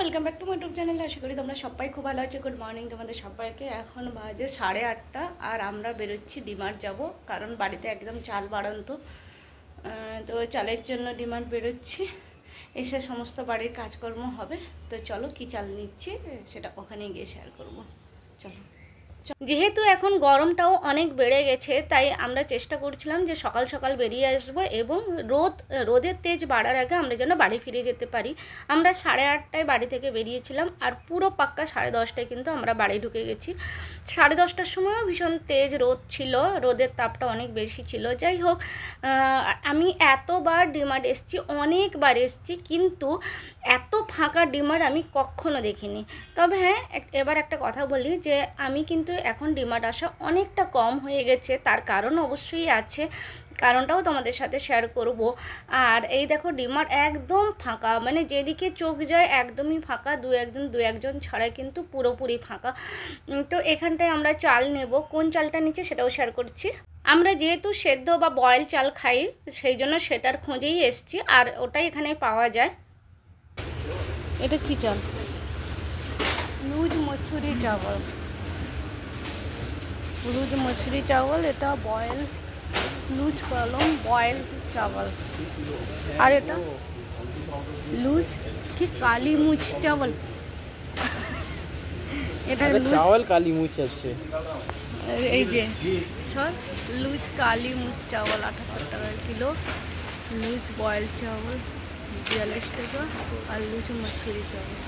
Welcome back to my YouTube channel. আশা করি তোমরা সবাই খুব ভালো আছো। গুড মর্নিং তোমাদের সবাইকে। এখন বাজে 8:30 আর আমরা বেরোচ্ছি ডিমার্ট যাব, কারণ বাড়িতে একদম চাল বাড়ন্ত। তো চালের জন্য ডিমার্ট বেরোচ্ছি, এসে সমস্ত বাড়ির কাজকর্ম হবে। তো চলো কি চাল নিচ্ছি সেটা ওখানে গিয়ে শেয়ার করবো। চলো। যেহেতু এখন গরমটাও অনেক বেড়ে গেছে, তাই আমরা চেষ্টা করছিলাম যে সকাল সকাল বেরিয়ে আসবো এবং রোদের তেজ বাড়ার আগে আমরা যেন বাড়ি ফিরে যেতে পারি। আমরা 8:30টায় বাড়ি থেকে বেরিয়েছিলাম আর পুরো পাক্কা 10:30টায় কিন্তু আমরা বাড়ি ঢুকে গেছি। 10:30টার সময়ও ভীষণ তেজ রোদ ছিল, রোদের তাপটা অনেক বেশি ছিল। যাই হোক, আমি এতবার ডিমার্ট এসেছি, অনেকবার এসেছি, কিন্তু এত ফাঁকা ডিমার্ট আমি কখনো দেখিনি। তবে হ্যাঁ, এবার একটা কথা বলি যে আমি কিন্তু এখন ডিমার্ট আসা অনেকটা কম হয়ে গেছে। তার কারণ অবশ্যই আছে, কারণটাও তোমাদের সাথে শেয়ার করব। আর এই দেখো ডিমার্ট একদম ফাঁকা, মানে যেদিকে চোখ যায় একদমই ফাঁকা, দু একজন ছাড়া কিন্তু পুরোপুরি ফাঁকা। তো এখানটায় আমরা চাল নেব, কোন চালটা নিচ্ছে সেটাও শেয়ার করছি। আমরা যেহেতু সেদ্ধ বা বয়েল চাল খাই, সেই জন্য সেটার খোঁজেই এসছি, আর ওটাই এখানে পাওয়া যায়। এটা কি চাল? লুজ মসুরি চাवल, লুজ মসুরি চাवल। এটা বয়েল লুজ কলম বয়েল চাवल। আর এটা লুজ কি কালি মুছ চাवल। এটা চাवल কালি মুছ আছে। এই যে সর লুজ কালি মুছ চাवल 78 টাকা কিলো। লুজ বয়েল চাवल 42 টাকা। আর লুজ মসুরি চাवल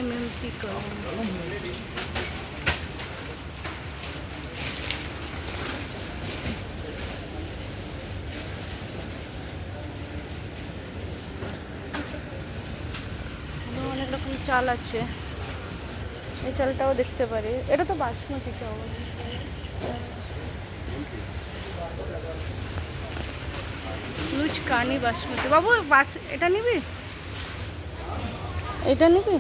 MMP কলম। অনেক রকম চাল আছে, এই চালটাও দেখতে পারি। এটা তো বাসমতি চাवल। লুজ কানি বাসমতি। বাবু এটা নিবি, এটা নিবি?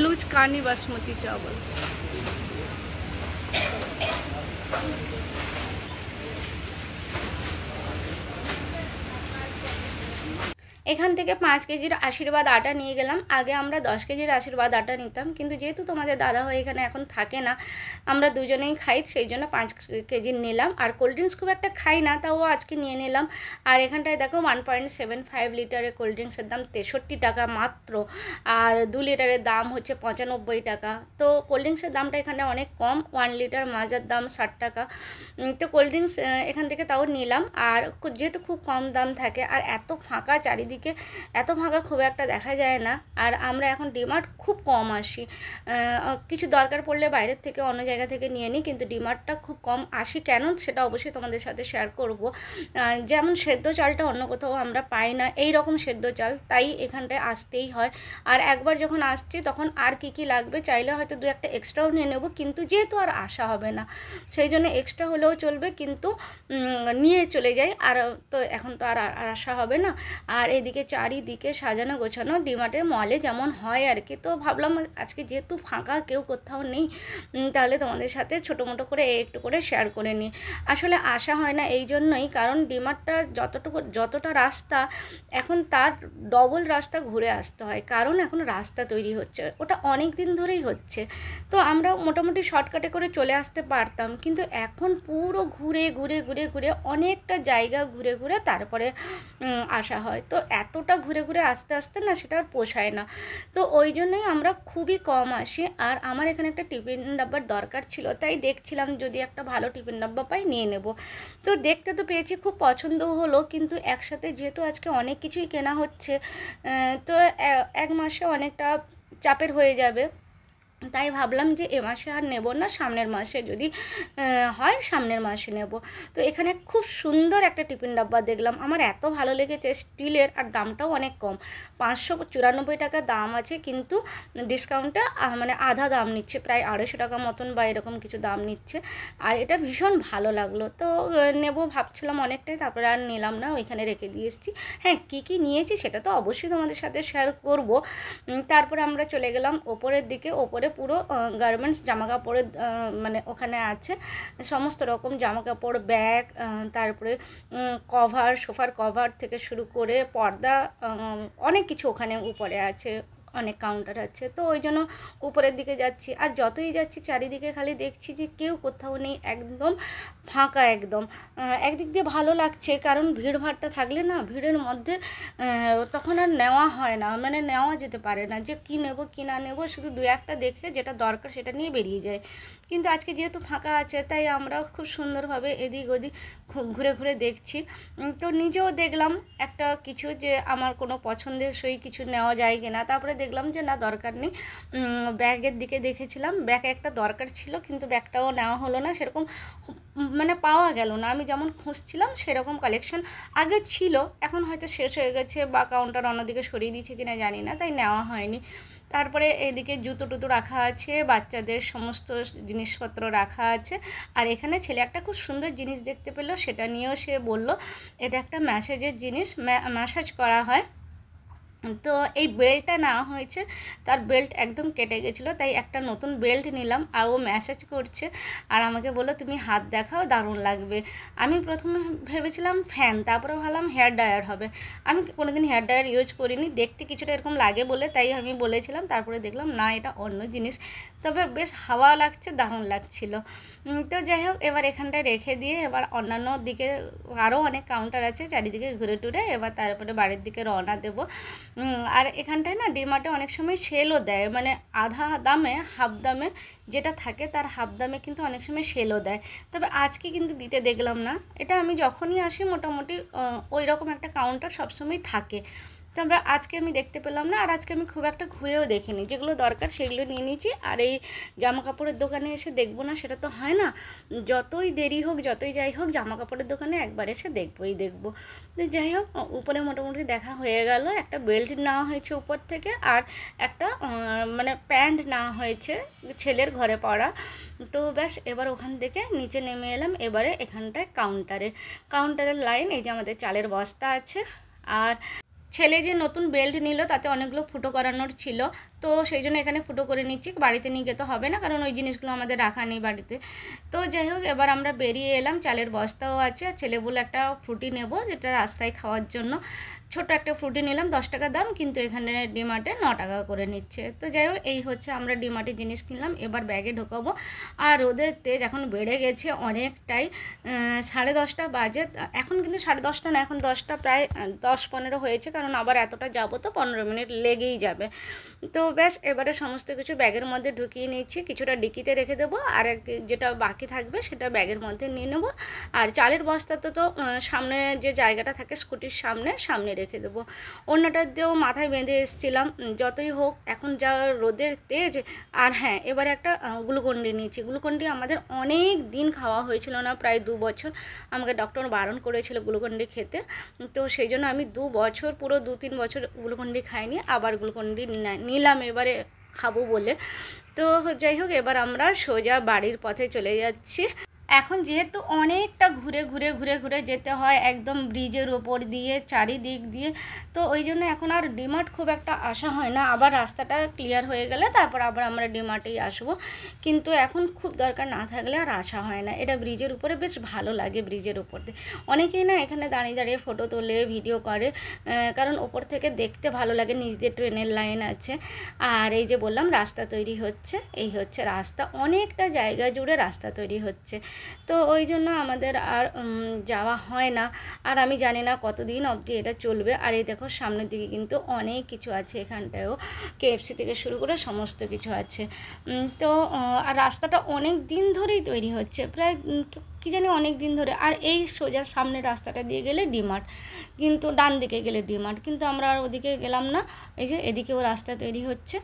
লুজ কানি বাসমতি চাवल। এখান থেকে 5 কেজির আশীর্বাদ আটা নিয়ে গেলাম। আগে আমরা 10 কেজির আশীর্বাদ আটা নিতাম, কিন্তু যেহেতু তোমাদের দাদা ভাই এখানে এখন থাকে না, আমরা দুজনেই খাই, সেই জন্য 5 কেজির নিলাম। আর কোল্ড ড্রিঙ্কস খুব একটা খাই না, তাও আজকে নিয়ে নিলাম। আর এখানটায় দেখো 1.75 লিটারের কোল্ড ড্রিঙ্কসের দাম 63 টাকা মাত্র, আর 2 লিটারের দাম হচ্ছে 95 টাকা। তো কোল্ড ড্রিঙ্কসের দামটা এখানে অনেক কম। 1 লিটার মাজার দাম 60 টাকা। তো কোল্ড ড্রিঙ্কস এখান থেকে তাও নিলাম। আর যেহেতু খুব কম দাম থাকে, আর এত ফাঁকা চারিদিকে, এত ফাঁকা খুব একটা দেখা যায় না। আর আমরা এখন ডিমার্ট খুব কম আসি, কিছু দরকার পড়লে বাইরের থেকে অন্য জায়গা থেকে নিয়ে নিই, কিন্তু ডিমার্টটা খুব কম আসি। কেন সেটা অবশ্যই তোমাদের সাথে শেয়ার করব। যেমন সেদ্ধ চালটা অন্য কোথাও আমরা পাই না, এই রকম সেদ্ধ চাল, তাই এখানটায় আসতেই হয়। আর একবার যখন আসছি তখন আর কি লাগবে চাইলে হয়তো 2-1টা এক্সট্রাও নিয়ে নেব, কিন্তু যেহেতু আর আসা হবে না সেই জন্য এক্সট্রা হলেও চলবে, কিন্তু নিয়ে চলে যাই। আর তো এখন তো আর আসা হবে না। আর এদিকে চারিদিকে সাজানো গোছানো ডিমার্টে মলে যেমন হয় আর কি। তো ভাবলাম আজকে যেহেতু ফাঁকা, কেউ কোথাও নেই, তাহলে তোমাদের সাথে ছোটো মোটো করে একটু করে শেয়ার করে নিই। আসলে আসা হয় না এই জন্যই, কারণ ডিমার্টটা যতটা রাস্তা, এখন তার ডবল রাস্তা ঘুরে আসতে হয়, কারণ এখন রাস্তা তৈরি হচ্ছে, ওটা অনেক দিন ধরেই হচ্ছে। তো আমরা মোটামুটি শর্টকাটে করে চলে আসতে পারতাম, কিন্তু এখন পুরো ঘুরে ঘুরে ঘুরে ঘুরে অনেকটা জায়গা ঘুরে ঘুরে তারপরে আসা হয়। তো এতটা ঘুরে ঘুরে আস্তে আস্তে না সেটা আর পোষায় না, তো ওই জন্যই আমরা খুবই কম আসি। আর আমার এখানে একটা টিফিন ডাব্বার দরকার ছিল, তাই দেখছিলাম যদি একটা ভালো টিফিন ডাব্বা পাই নিয়ে নেব। তো দেখতে তো পেয়েছি, খুব পছন্দও হলো, কিন্তু একসাথে যেহেতু আজকে অনেক কিছুই কেনা হচ্ছে, তো এক মাসে অনেকটা চাপের হয়ে যাবে, তাই ভাবলাম যে এ মাসে আর নেব না, সামনের মাসে যদি হয় সামনের মাসে নেব। তো এখানে খুব সুন্দর একটা টিফিন ডাব্বা দেখলাম, আমার এত ভালো লেগেছে, স্টিলের, আর দামটাও অনেক কম, 594 টাকা দাম আছে, কিন্তু ডিসকাউন্টটা মানে আধা দাম নিচ্ছে, প্রায় 250 টাকা মতন বা এরকম কিছু দাম নিচ্ছে। আর এটা ভীষণ ভালো লাগলো, তো নেব ভাবছিলাম অনেকটাই, তারপরে আর নিলাম না, ওইখানে রেখে দিয়ে এসেছি। হ্যাঁ, কী নিয়েছি সেটা তো অবশ্যই তোমাদের সাথে শেয়ার করব। তারপরে আমরা চলে গেলাম ওপরের দিকে। ওপরে পুরো গার্মেন্টস জামা কাপড়ের মানে ওখানে আছে সমস্ত রকম জামা কাপড়, ব্যাগ, তারপরে কভার, সোফার কভার থেকে শুরু করে পর্দা, অনেক কিছু ওখানে উপরে আছে, অনেক কাউন্টার আছে। তো ওই জন্য উপরের দিকে যাচ্ছি, আর যতই যাচ্ছি চারিদিকে খালি দেখছি যে কেউ কোথাও নেই, একদম ফাঁকা একদম। একদিক দিয়ে ভালো লাগছে, কারণ ভিড়ভাড়টা থাকলে না ভিড়ের মধ্যে তখন আর নেওয়া হয় না, মানে নেওয়া যেতে পারে না যে কী নেব কী না নেব, শুধু দু একটা দেখে যেটা দরকার সেটা নিয়ে বেরিয়ে যায়। কিন্তু আজকে যেহেতু ফাঁকা আছে তাই আমরা খুব সুন্দরভাবে এদিক ওদিক ঘুরে ঘুরে দেখছি। তো নিজেও দেখলাম একটা কিছু যে আমার কোনো পছন্দের সই কিছু নেওয়া যায় কিনা। তারপরে দেখলাম যে না, দরকার নেই। ব্যাগের দিকে দেখেছিলাম, ব্যাগ একটা দরকার ছিল কিন্তু ব্যাগটাও নেওয়া হলো না, সেরকম মানে পাওয়া গেল না। আমি যেমন খুঁজছিলাম সেরকম কালেকশন আগে ছিল, এখন হয়তো শেষ হয়ে গেছে বা কাউন্টার অন্যদিকে সরিয়ে দিয়েছে কিনা জানি না, তাই নেওয়া হয়নি। তারপরে এদিকে জুতো টুতো রাখা আছে, বাচ্চাদের সমস্ত জিনিসপত্র রাখা আছে। আর এখানে ছেলে একটা খুব সুন্দর জিনিস দেখতে পেলো, সেটা নিয়েও সে বলল এটা একটা ম্যাসাজের জিনিস, ম্যাসাজ করা হয়। তো এই বেল্টটা নেওয়া হয়েছে, তার বেল্ট একদম কেটে গেছিলো, তাই একটা নতুন বেল্ট নিলাম। আর ও ম্যাসাজ করছে আর আমাকে বললো তুমি হাত দেখাও, দারুণ লাগবে। আমি প্রথমে ভেবেছিলাম ফ্যান, তারপরে ভাবলাম হেয়ার ড্রায়ার হবে। আমি কোনোদিন হেয়ার ড্রায়ার ইউজ করিনি, দেখতে কিছুটা এরকম লাগে বলে তাই আমি বলেছিলাম। তারপরে দেখলাম না, এটা অন্য জিনিস, তবে বেশ হাওয়া লাগছে, দারুণ লাগছিল। তো যাই হোক, এবার এখানটায় রেখে দিয়ে এবার অন্যান্য দিকে আরও অনেক কাউন্টার আছে, চারিদিকে ঘুরে টুরে এবার তারপরে বাড়ির দিকে রওনা দেবো। আর এখানটায় না ডিমার্টে অনেক সময় সেলও দেয়, মানে আধা দামে হাফ দামে যেটা থাকে তার হাফ দামে কিন্তু অনেক সময় সেলও দেয়। তবে আজকে কিন্তু দিতে দেখলাম না, এটা আমি যখনই আসি মোটামুটি ওই রকম একটা কাউন্টার সবসময় থাকে। তো আজকে আমি দেখতে পেলাম না, আর আজকে আমি খুব একটা ঘুরেও দেখিনি, যেগুলো দরকার সেগুলো নিয়ে নিয়েছি। আর এই জামা কাপড়ের দোকানে এসে দেখবো না সেটা তো হয় না, যতই দেরি হোক যতই যাই হোক জামা কাপড়ের দোকানে একবার এসে দেখবোই দেখবো। তো যাই হোক, উপরে মোটামুটি দেখা হয়ে গেল, একটা বেল্ট নেওয়া হয়েছে উপর থেকে, আর একটা মানে প্যান্ট নেওয়া হয়েছে ছেলের ঘরে পরা। তো ব্যাস, এবার ওখান থেকে নিচে নেমে এলাম। এবারে এখানটায় কাউন্টারের লাইন, এই যে আমাদের চালের বস্তা আছে। আর ছেলে যে নতুন বেল্ট নিল তাতে অনেকগুলো ফুটো করানোর ছিল, তো সেই জন্য এখানে ফুটো করে নিচ্ছি, বাড়িতে নিয়ে যেতে হবে না, কারণ ওই জিনিসগুলো আমাদের রাখা নেই বাড়িতে। তো যাই হোক, এবার আমরা বেরিয়ে এলাম, চালের বস্তাও আছে। আর ছেলে বলে একটা ফ্রুটি নেব, যেটা রাস্তায় খাওয়ার জন্য। ছোট একটা ফ্রুটি নিলাম, 10 টাকা দাম, কিন্তু এখানে ডিমার্টে 9 টাকা করে নিচ্ছে। তো যাই হোক, এই হচ্ছে আমরা ডিমার্টে জিনিস কিনলাম। এবার ব্যাগে ঢোকাবো। আর রোদের তেজ এখন বেড়ে গেছে অনেকটাই, 10:30 বাজে। এখন কিন্তু 10:30 না, এখন 10টা প্রায় 10-15 হয়েছে, কারণ আবার এতটা যাবো তো 15 মিনিট লেগেই যাবে। তো ব্যাস, এবারে সমস্ত কিছু ব্যাগের মধ্যে ঢুকিয়ে নিচ্ছি, কিছুটা ডিকিতে রেখে দেবো, আর যেটা বাকি থাকবে সেটা ব্যাগের মধ্যে নিয়ে নেবো। আর চালের বস্তাতে তো সামনে যে জায়গাটা থাকে স্কুটির সামনে রেখে দেবো। অন্যটা দিয়েও মাথায় বেঁধে এসেছিলাম, যতই হোক এখন যা রোদের তেজ। আর হ্যাঁ, এবারে একটা গ্লুকন্ডি নিয়েছি। গ্লুকন্ডি আমাদের অনেক দিন খাওয়া হয়েছিল না, প্রায় 2 বছর। আমাকে ডক্টর বারণ করেছিল গ্লুকন্ডি খেতে, তো সেই জন্য আমি 2 বছর, পুরো 2-3 বছর গ্লুকন্ডি খাইনি, আবার গ্লুকন্ডি নিলাম এবারে খাবো বলে। তো যাই হোক, এবার আমরা সোজা বাড়ির পথে চলে যাচ্ছি। এখন যেহেতু অনেকটা ঘুরে যেতে হয় একদম ব্রিজের ওপর দিয়ে, চারিদিক দিয়ে, তো ওই জন্য এখন আর ডিমার্ট খুব একটা আসা হয় না। আবার রাস্তাটা ক্লিয়ার হয়ে গেলে তারপর আবার আমরা ডিমার্টেই আসবো, কিন্তু এখন খুব দরকার না থাকলে আর আসা হয় না। এটা ব্রিজের উপরে বেশ ভালো লাগে, ব্রিজের উপর দিয়ে অনেকেই না এখানে দাঁড়িয়ে ফটো তোলে, ভিডিও করে, কারণ ওপর থেকে দেখতে ভালো লাগে, নিচ দিয়ে ট্রেনের লাইন আছে। আর এই যে বললাম রাস্তা তৈরি হচ্ছে, এই হচ্ছে রাস্তা, অনেকটা জায়গা জুড়ে রাস্তা তৈরি হচ্ছে। তো ওই জন্য আমাদের আর যাওয়া হয় না, আর আমি জানি না কতদিন অবধি এটা চলবে। আর এই দেখো সামনের দিকে কিন্তু অনেক কিছু আছে, এখানটায়ও KFC থেকে শুরু করে সমস্ত কিছু আছে। তো আর রাস্তাটা অনেক দিন ধরেই তৈরি হচ্ছে, প্রায় কি জানি অনেক দিন ধরে। আর এই সোজা সামনে রাস্তাটা দিয়ে গেলে ডিমার্ট, কিন্তু ডান দিকে গেলে ডিমার্ট, কিন্তু আমরা আর ওদিকে গেলাম না, এই যে এদিকেও রাস্তা তৈরি হচ্ছে।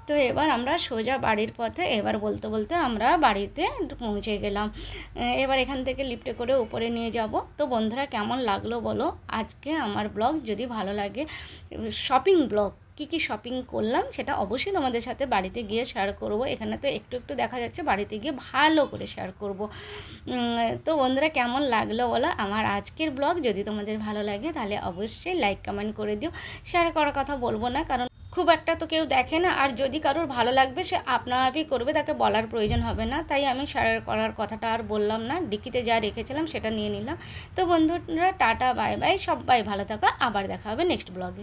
তো এবার আমরা সোজা বাড়ির পথে, এবার বলতে আমরা বাড়িতে পৌঁছে গেলাম। এবার এখান থেকে লিফটে করে উপরে নিয়ে যাব। তো বন্ধুরা, কেমন লাগলো বলো আজকে আমার ব্লগ? যদি ভালো লাগে, শপিং ব্লগ, কী শপিং করলাম সেটা অবশ্যই তোমাদের সাথে বাড়িতে গিয়ে শেয়ার করব। এখানে তো একটু দেখা যাচ্ছে, বাড়িতে গিয়ে ভালো করে শেয়ার করব। তো বন্ধুরা, কেমন লাগলো বলো আমার আজকের ব্লগ? যদি তোমাদের ভালো লাগে তাহলে অবশ্যই লাইক কমেন্ট করে দিও। শেয়ার করার কথা বলবো না, কারণ খুব একটা তো কেউ দেখে না, আর যদি কারোর ভালো লাগবে সে আপনা আপই করবে, তাকে বলার প্রয়োজন হবে না। তাই আমি শেয়ার করার কথাটা আর বললাম না, ডিকিতে যা রেখেছিলাম সেটা নিয়ে নিলাম। তো বন্ধুরা টাটা বাই বাই, সবাই ভালো থাকো, আবার দেখা হবে নেক্সট ব্লগে।